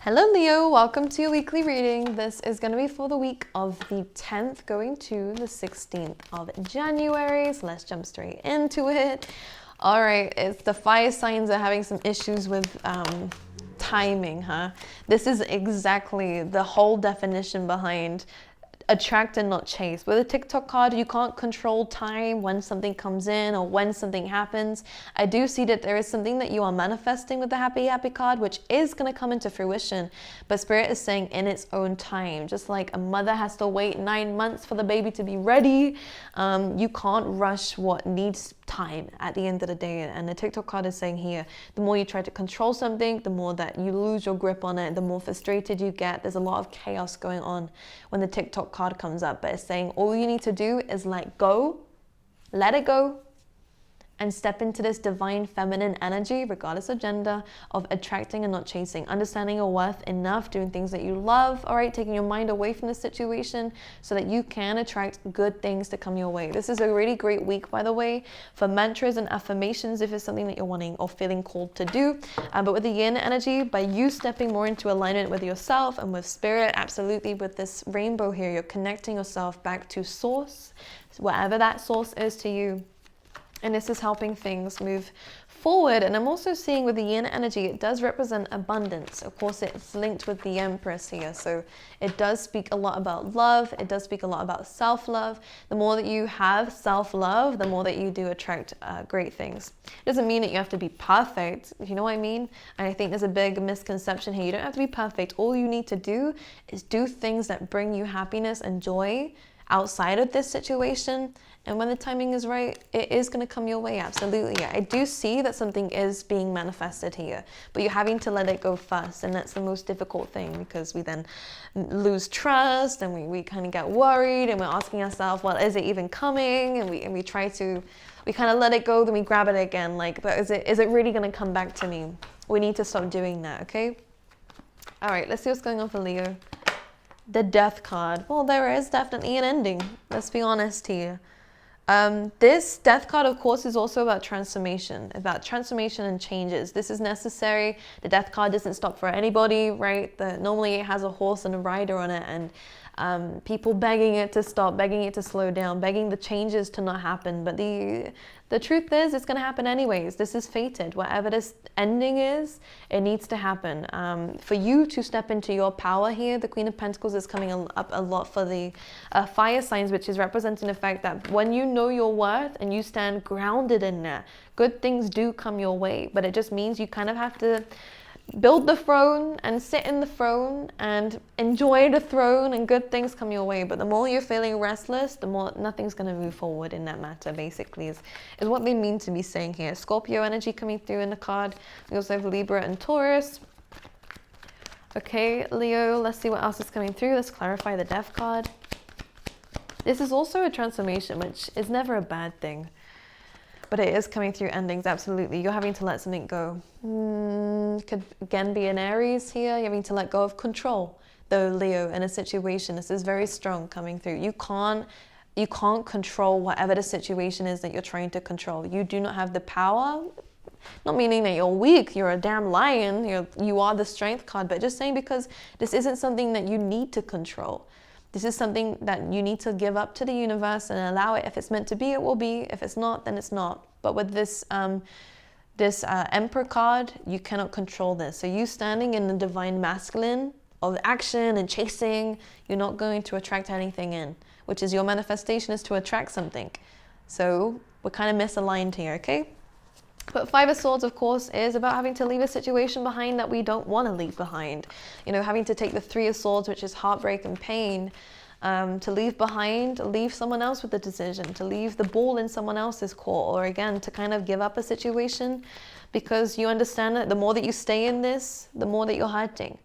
Hello Leo, welcome to your weekly reading. This is going to be for the week of the 10th going to the 16th of January. So let's jump straight into it. All right, it's the fire signs are having some issues with timing, huh? This is exactly the whole definition behind attract and not chase. With a TikTok card, you can't control time when something comes in or when something happens. I do see that there is something that you are manifesting with the happy card, which is going to come into fruition, but Spirit is saying in its own time. Just like a mother has to wait 9 months for the baby to be ready, you can't rush what needs time at the end of the day. And the TikTok card is saying here, the more you try to control something, the more that you lose your grip on it, the more frustrated you get. There's a lot of chaos going on when the TikTok card comes up, but it's saying all you need to do is let it go, and step into this divine feminine energy, regardless of gender, of attracting and not chasing, understanding your worth enough, doing things that you love, all right, taking your mind away from the situation so that you can attract good things to come your way. This is a really great week, by the way, for mantras and affirmations if it's something that you're wanting or feeling called to do. But with the yin energy, by you stepping more into alignment with yourself and with spirit, absolutely, with this rainbow here, you're connecting yourself back to source, whatever that source is to you. And this is helping things move forward. And I'm also seeing with the yin energy, it does represent abundance. Of course, it's linked with the Empress here. So it does speak a lot about love. It does speak a lot about self-love. The more that you have self-love, the more that you do attract great things. It doesn't mean that you have to be perfect. You know what I mean? And I think there's a big misconception here. You don't have to be perfect. All you need to do is do things that bring you happiness and joy outside of this situation. And when the timing is right, it is going to come your way, absolutely. I do see that something is being manifested here, but you're having to let it go first, and that's the most difficult thing, because we then lose trust, and we kind of get worried, and we're asking ourselves, well, is it even coming? And we kind of let it go, then we grab it again, like, but is it really going to come back to me? We need to stop doing that, okay? All right, let's see what's going on for Leo. The Death card. Well, there is definitely an ending. Let's be honest here. This Death card, of course, is also about transformation and changes. This is necessary. The Death card doesn't stop for anybody, right? Normally it has a horse and a rider on it, and people begging it to stop, begging it to slow down, begging the changes to not happen. But the truth is, it's going to happen anyways. This is fated. Whatever this ending is, it needs to happen. For you to step into your power here, the Queen of Pentacles is coming up a lot for the fire signs, which is representing the fact that when you know your worth and you stand grounded in that, good things do come your way. But it just means you kind of have to build the throne and sit in the throne and enjoy the throne, and good things come your way. But the more you're feeling restless, the more nothing's going to move forward in that matter, basically, is what they mean to be saying here. Scorpio energy coming through in the card. We also have Libra and Taurus. Okay, Leo, let's see what else is coming through. Let's clarify the Death card. This is also a transformation, which is never a bad thing. But it is coming through endings, absolutely. You're having to let something go. Could again be an Aries here. You're having to let go of control, though, Leo, in a situation. This is very strong coming through. You can't control whatever the situation is that you're trying to control. You do not have the power. Not meaning that you're weak, you're a damn lion, you are the Strength card, but just saying, because this isn't something that you need to control. This is something that you need to give up to the universe and allow it. If it's meant to be, it will be. If it's not, then it's not. But with this Emperor card, you cannot control this. So you standing in the divine masculine of action and chasing, you're not going to attract anything in, which is your manifestation is to attract something. So we're kind of misaligned here, okay? But Five of Swords, of course, is about having to leave a situation behind that we don't want to leave behind. You know, having to take the Three of Swords, which is heartbreak and pain, to leave behind, leave someone else with the decision, to leave the ball in someone else's court, or again, to kind of give up a situation, because you understand that the more that you stay in this, the more that you're hurting.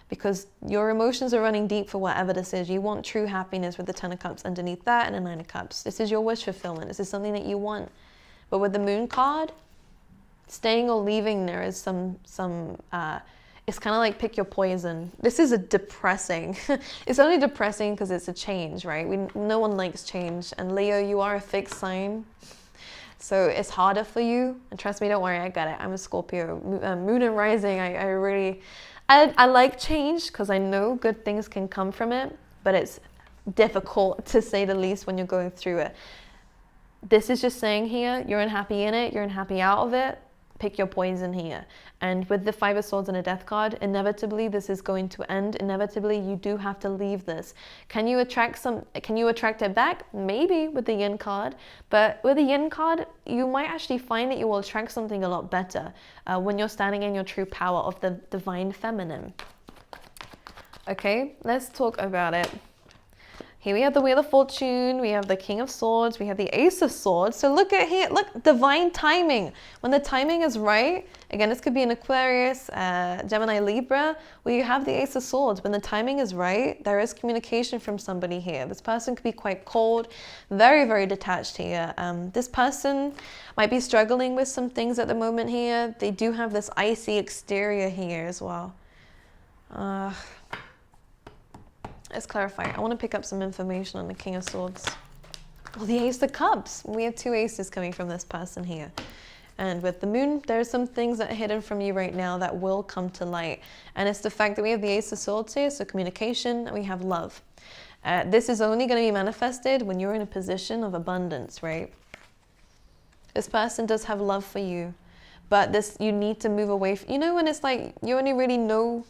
Because your emotions are running deep for whatever this is. You want true happiness with the Ten of Cups underneath that and the Nine of Cups. This is your wish fulfillment. This is something that you want. But with the Moon card, staying or leaving there is it's kind of like pick your poison. This is a depressing, it's only depressing because it's a change, right? No one likes change. And Leo, you are a fixed sign. So it's harder for you. And trust me, don't worry, I got it. I'm a Scorpio. Moon and rising, I really, I like change because I know good things can come from it, but it's difficult to say the least when you're going through it. This is just saying here, you're unhappy in it, you're unhappy out of it, pick your poison here. And with the Five of Swords and a Death card, inevitably this is going to end. Inevitably, you do have to leave this. Can you attract it back? Maybe with the Yin card. But with the Yin card, you might actually find that you will attract something a lot better when you're standing in your true power of the divine feminine. Okay, let's talk about it. Here we have the Wheel of Fortune, we have the King of Swords, we have the Ace of Swords. So look at here, look, divine timing. When the timing is right, again, this could be an Aquarius, Gemini, Libra, where you have the Ace of Swords. When the timing is right, there is communication from somebody here. This person could be quite cold, very, very detached here. This person might be struggling with some things at the moment here. They do have this icy exterior here as well. Let's clarify. I want to pick up some information on the King of Swords. Well, the Ace of Cups. We have two aces coming from this person here. And with the Moon, there are some things that are hidden from you right now that will come to light. And it's the fact that we have the Ace of Swords here, so communication, and we have love. This is only going to be manifested when you're in a position of abundance, right? This person does have love for you, but you need to move away. You know when it's like you only really know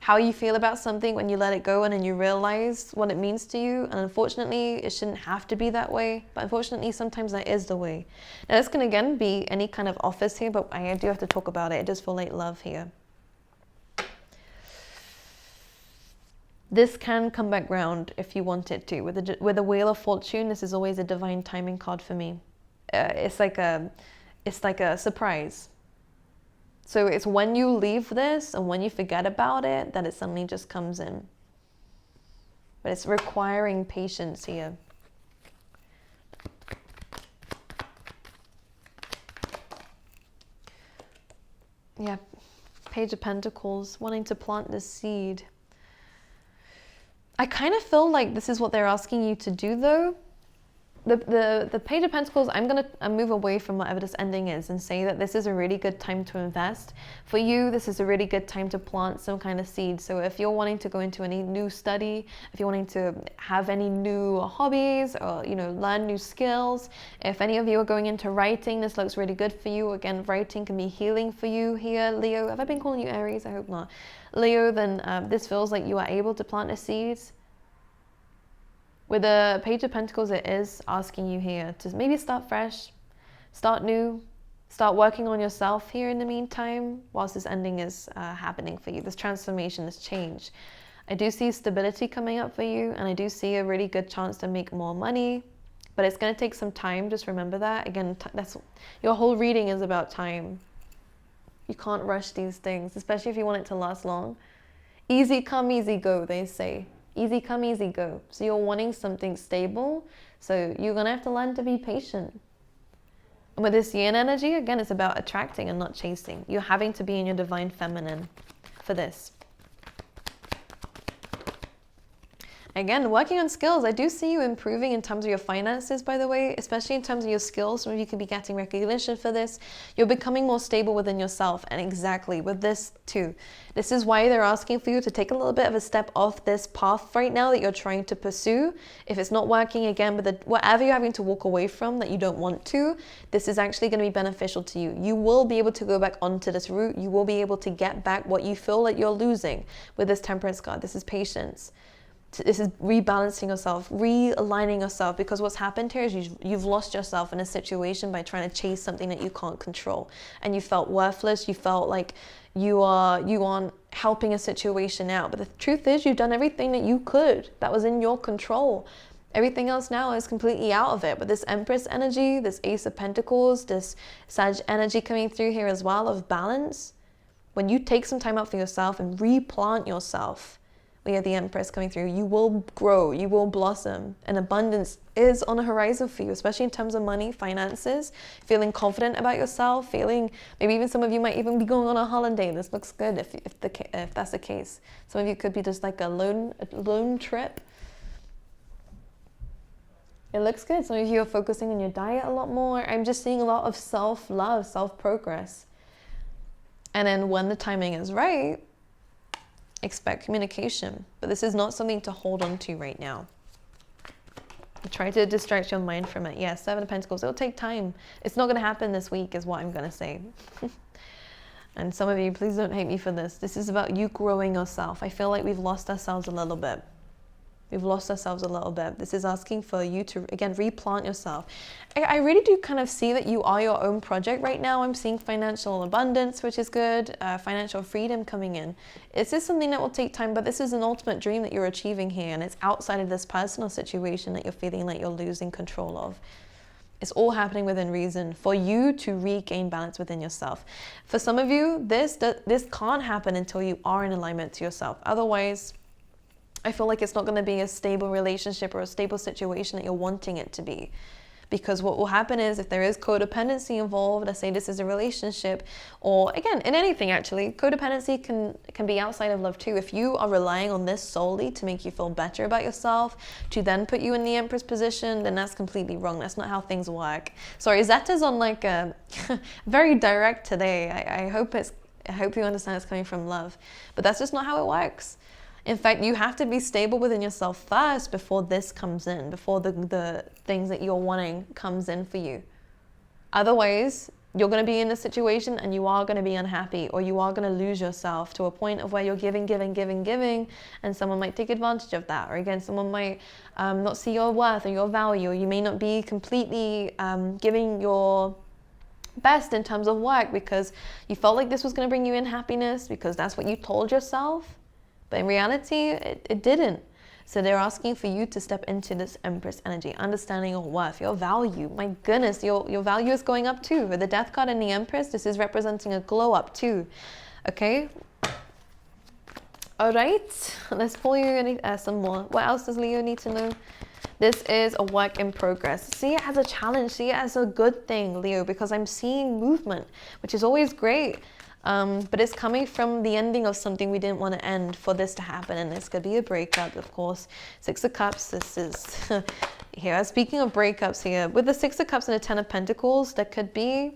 how you feel about something when you let it go and then you realize what it means to you. And unfortunately, it shouldn't have to be that way. But unfortunately, sometimes that is the way. Now, this can again be any kind of office here, but I do have to talk about it. It does feel like love here. This can come back round if you want it to. With the Wheel of Fortune, this is always a divine timing card for me. It's like a surprise. So it's when you leave this and when you forget about it that it suddenly just comes in. But it's requiring patience here. Yeah, Page of Pentacles, wanting to plant this seed. I kind of feel like this is what they're asking you to do though. The Page of Pentacles, I'm going to move away from whatever this ending is and say that this is a really good time to invest. For you, this is a really good time to plant some kind of seed. So if you're wanting to go into any new study, if you're wanting to have any new hobbies or, learn new skills, if any of you are going into writing, this looks really good for you. Again, writing can be healing for you here, Leo. Have I been calling you Aries? I hope not. Leo, then this feels like you are able to plant a seed. With the Page of Pentacles, it is asking you here to maybe start fresh, start new, start working on yourself here in the meantime, whilst this ending is happening for you, this transformation, this change. I do see stability coming up for you, and I do see a really good chance to make more money, but it's going to take some time. Just remember that. Again, that's your whole reading is about time. You can't rush these things, especially if you want it to last long. Easy come, easy go, they say. Easy come, easy go. So you're wanting something stable. So you're going to have to learn to be patient. And with this Yin energy, again, it's about attracting and not chasing. You're having to be in your divine feminine for this. Again, working on skills. I do see you improving in terms of your finances, by the way, especially in terms of your skills. Some of you could be getting recognition for this. You're becoming more stable within yourself. And exactly with this too. This is why they're asking for you to take a little bit of a step off this path right now that you're trying to pursue. If it's not working again, but whatever you're having to walk away from that you don't want to, this is actually going to be beneficial to you. You will be able to go back onto this route. You will be able to get back what you feel like you're losing with this Temperance card. This is patience. This is rebalancing yourself, realigning yourself, because what's happened here is you've lost yourself in a situation by trying to chase something that you can't control, and you felt worthless. You felt like you aren't helping a situation out. But the truth is, you've done everything that you could that was in your control. Everything else now is completely out of it. But this Empress energy, this Ace of Pentacles, this Sag energy coming through here as well of balance. When you take some time out for yourself and replant yourself, we have the Empress coming through. You will grow, you will blossom, and abundance is on the horizon for you, especially in terms of money, finances, feeling confident about yourself, feeling, maybe even some of you might even be going on a holiday. This looks good if that's the case. Some of you could be just like a lone trip. It looks good. Some of you are focusing on your diet a lot more. I'm just seeing a lot of self-love, self-progress. And then when the timing is right, expect communication, but this is not something to hold on to right now. Try to distract your mind from it. Yeah, Seven of Pentacles. It'll take time. It's not going to happen this week is what I'm going to say. And some of you, please don't hate me for this. This is about you growing yourself. I feel like we've lost ourselves a little bit. We've lost ourselves a little bit. This is asking for you to, again, replant yourself. I really do kind of see that you are your own project right now. I'm seeing financial abundance, which is good. Financial freedom coming in. This is something that will take time, but this is an ultimate dream that you're achieving here. And it's outside of this personal situation that you're feeling like you're losing control of. It's all happening within reason for you to regain balance within yourself. For some of you, this can't happen until you are in alignment to yourself. Otherwise, I feel like it's not going to be a stable relationship or a stable situation that you're wanting it to be. Because what will happen is if there is codependency involved, let's say this is a relationship, or again, in anything actually, codependency can be outside of love too. If you are relying on this solely to make you feel better about yourself, to then put you in the Empress position, then that's completely wrong. That's not how things work. Sorry, Zeta's on like a very direct today. I hope you understand it's coming from love. But that's just not how it works. In fact, you have to be stable within yourself first before this comes in, before the things that you're wanting comes in for you. Otherwise, you're going to be in a situation and you are going to be unhappy, or you are going to lose yourself to a point of where you're giving, and someone might take advantage of that. Or again, someone might not see your worth or your value, or you may not be completely giving your best in terms of work because you felt like this was going to bring you in happiness because that's what you told yourself. But in reality, it didn't. So they're asking for you to step into this Empress energy, understanding your worth, your value. My goodness, your value is going up too. With the Death card and the Empress, this is representing a glow up too. Okay? All right. Let's pull you some more. What else does Leo need to know? This is a work in progress. See it as a challenge. See it as a good thing, Leo, because I'm seeing movement, which is always great. But it's coming from the ending of something we didn't want to end for this to happen. And this could be a breakup, of course. Six of Cups, this is here. Speaking of breakups here, with the Six of Cups and the Ten of Pentacles, there could be,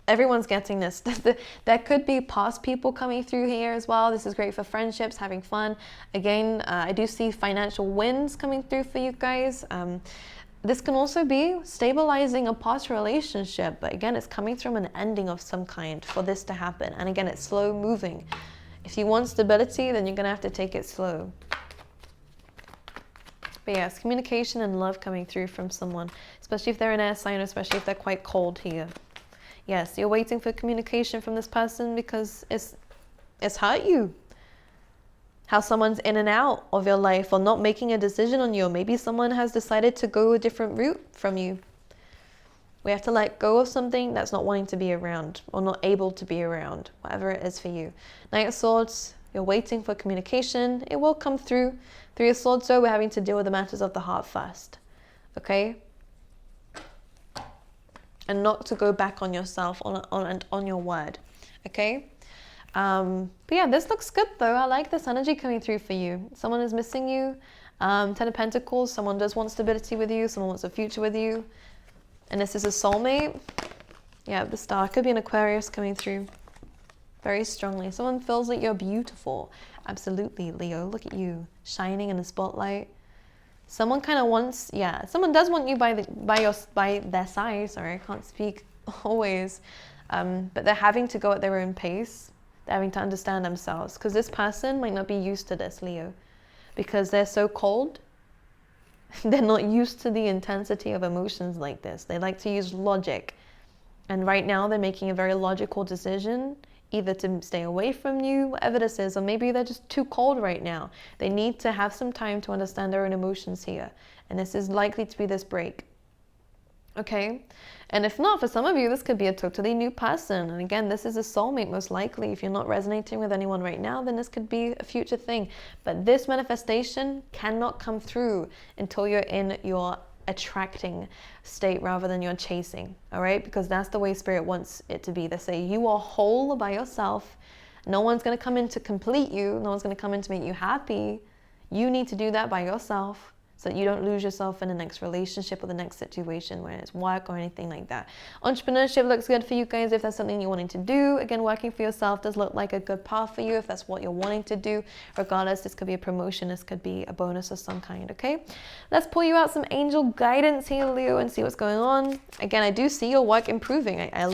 everyone's getting this. There could be past people coming through here as well. This is great for friendships, having fun. Again, I do see financial wins coming through for you guys. This can also be stabilizing a past relationship, but again, it's coming from an ending of some kind for this to happen. And again, it's slow moving. If you want stability, then you're going to have to take it slow. But yes, communication and love coming through from someone, especially if they're an air sign, or especially if they're quite cold here. Yes, you're waiting for communication from this person because it's hurt you. How someone's in and out of your life or not making a decision on you. Or maybe someone has decided to go a different route from you. We have to let go of something that's not wanting to be around or not able to be around, whatever it is for you. Knight of Swords, you're waiting for communication. It will come through. Three of Swords, so we're having to deal with the matters of the heart first. Okay? And not to go back on yourself on your word. Okay? But yeah, this looks good though. I like this energy coming through for you. Someone is missing you. Ten of Pentacles, someone does want stability with you. Someone wants a future with you. And this is a soulmate. Yeah, the Star could be an Aquarius coming through very strongly. Someone feels like you're beautiful. Absolutely, Leo. Look at you, shining in the spotlight. Someone kind of wants, yeah, someone does want you by their side. Sorry, I can't speak always. But they're having to go at their own pace. They're having to understand themselves, because this person might not be used to this, Leo, because they're so cold. They're not used to the intensity of emotions like this. They like to use logic. And right now they're making a very logical decision, either to stay away from you, whatever this is, or maybe they're just too cold right now. They need to have some time to understand their own emotions here. And this is likely to be this break. Okay? And if not, for some of you, this could be a totally new person. And again, this is a soulmate most likely. If you're not resonating with anyone right now, then this could be a future thing. But this manifestation cannot come through until you're in your attracting state rather than your chasing. All right? Because that's the way Spirit wants it to be. They say you are whole by yourself. No one's going to come in to complete you. No one's going to come in to make you happy. You need to do that by yourself. so that you don't lose yourself in the next relationship or the next situation, whether it's work or anything like that. Entrepreneurship looks good for you guys if that's something you're wanting to do. Again, working for yourself does look like a good path for you if that's what you're wanting to do. Regardless, this could be a promotion, this could be a bonus of some kind, okay? Let's pull you out some angel guidance here, Leo, and see what's going on. Again, I do see your work improving. I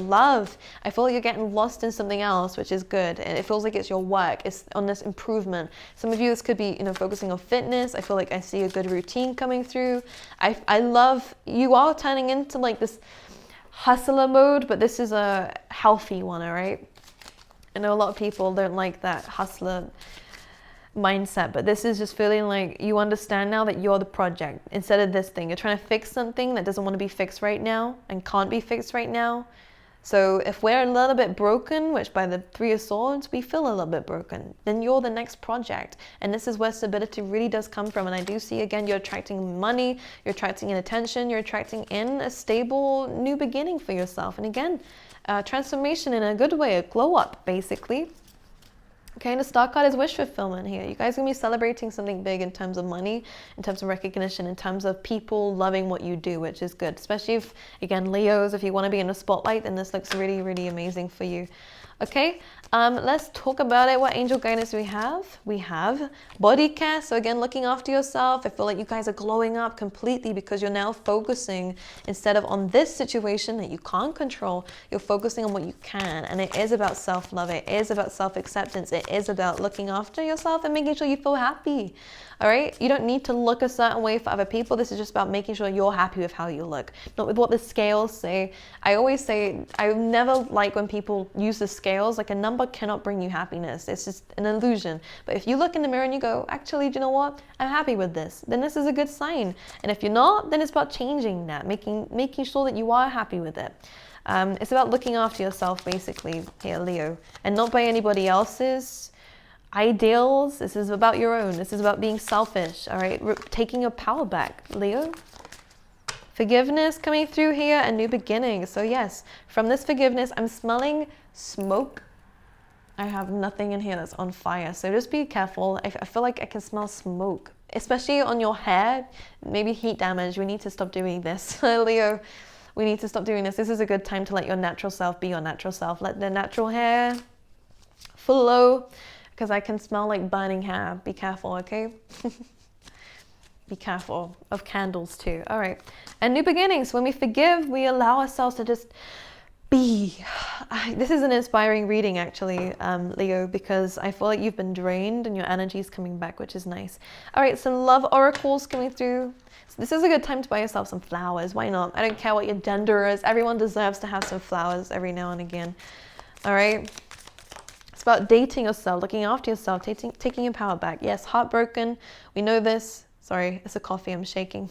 feel like you're getting lost in something else, which is good. And it feels like it's your work. It's on this improvement. Some of you, this could be, focusing on fitness. I feel like I see a good routine coming through. I love, you are turning into like this hustler mode, but this is a healthy one, all right? I know a lot of people don't like that hustler mindset, but this is just feeling like you understand now that you're the project instead of this thing. You're trying to fix something that doesn't want to be fixed right now and can't be fixed right now. So if we're a little bit broken, which by the Three of Swords, we feel a little bit broken, then you're the next project. And this is where stability really does come from. And I do see, again, you're attracting money, you're attracting in attention, you're attracting in a stable new beginning for yourself. And again, transformation in a good way, a glow up, basically. Okay, and the star card is wish fulfillment here. You guys are going to be celebrating something big in terms of money, in terms of recognition, in terms of people loving what you do, which is good. Especially if, again, Leos, if you want to be in the spotlight, then this looks really, really amazing for you. Okay, let's talk about it. What angel guidance do we have? We have body care. So again, looking after yourself. I feel like you guys are glowing up completely because you're now focusing, instead of on this situation that you can't control, you're focusing on what you can. And it is about self-love. It is about self-acceptance. It is about looking after yourself and making sure you feel happy. All right, you don't need to look a certain way for other people. This is just about making sure you're happy with how you look, not with what the scales say. I always say, I never like when people use the scales. Like, a number cannot bring you happiness. It's just an illusion. But if you look in the mirror and you go, actually, do you know what? I'm happy with this. Then this is a good sign. And if you're not, then it's about changing that, making sure that you are happy with it. It's about looking after yourself, basically, here, Leo, and not by anybody else's ideals. This is about your own. This is about being selfish, all right? Taking your power back, Leo. Forgiveness coming through here, a new beginning. So yes, from this forgiveness, I'm smelling smoke. I have nothing in here that's on fire, so just be careful. I feel like I can smell smoke, especially on your hair. Maybe heat damage. We need to stop doing this, Leo. We need to stop doing this. This is a good time to let your natural self be your natural self. Let the natural hair flow, because I can smell like burning hair. Be careful, okay? Be careful of candles too. All right. And new beginnings. When we forgive, we allow ourselves to just be. This is an inspiring reading, actually, Leo, because I feel like you've been drained and your energy is coming back, which is nice. All right, some love oracles coming through. So this is a good time to buy yourself some flowers. Why not? I don't care what your gender is. Everyone deserves to have some flowers every now and again. All right. It's about dating yourself, looking after yourself, taking your power back. Yes, heartbroken. We know this. Sorry, it's a coffee, I'm shaking.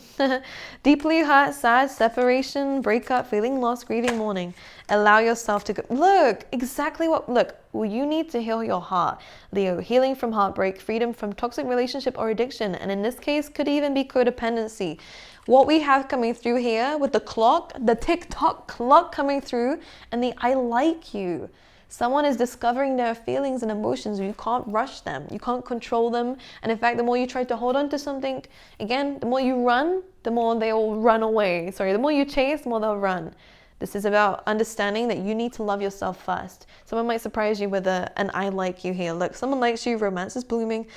Deeply hurt, sad, separation, breakup, feeling lost, grieving, mourning. Allow yourself to go. Look, exactly what, well, you need to heal your heart. Leo, healing from heartbreak, freedom from toxic relationship or addiction. And in this case, could even be codependency. What we have coming through here with the clock, the TikTok clock coming through, and the I like you. Someone is discovering their feelings and emotions. You can't rush them. You can't control them. And in fact, the more you try to hold on to something, again, the more you run, the more they will run away. Sorry, the more you chase, the more they'll run. This is about understanding that you need to love yourself first. Someone might surprise you with an I like you here. Look, someone likes you, romance is blooming.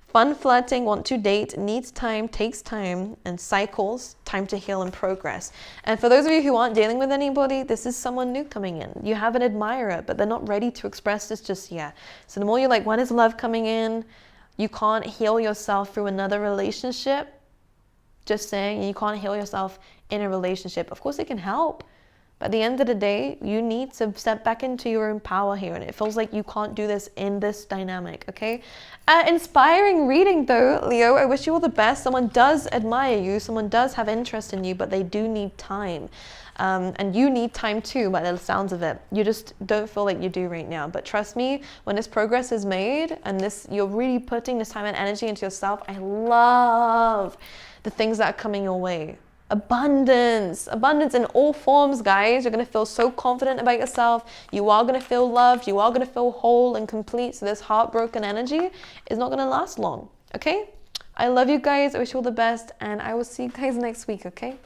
Fun flirting, want to date, needs time, takes time, and cycles, time to heal and progress. And for those of you who aren't dealing with anybody, this is someone new coming in. You have an admirer, but they're not ready to express this just yet. So the more you're like, when is love coming in? You can't heal yourself through another relationship. Just saying, you can't heal yourself in a relationship. Of course, it can help. But at the end of the day, you need to step back into your own power here. And it feels like you can't do this in this dynamic, okay? Inspiring reading though, Leo. I wish you all the best. Someone does admire you. Someone does have interest in you, but they do need time. And you need time too, by the sounds of it. You just don't feel like you do right now. But trust me, when this progress is made and you're really putting this time and energy into yourself, I love the things that are coming your way. Abundance in all forms, guys. You're going to feel so confident about yourself. You are going to feel loved. You are going to feel whole and complete. So this heartbroken energy is not going to last long. Okay? I love you guys. I wish you all the best, and I will see you guys next week, okay?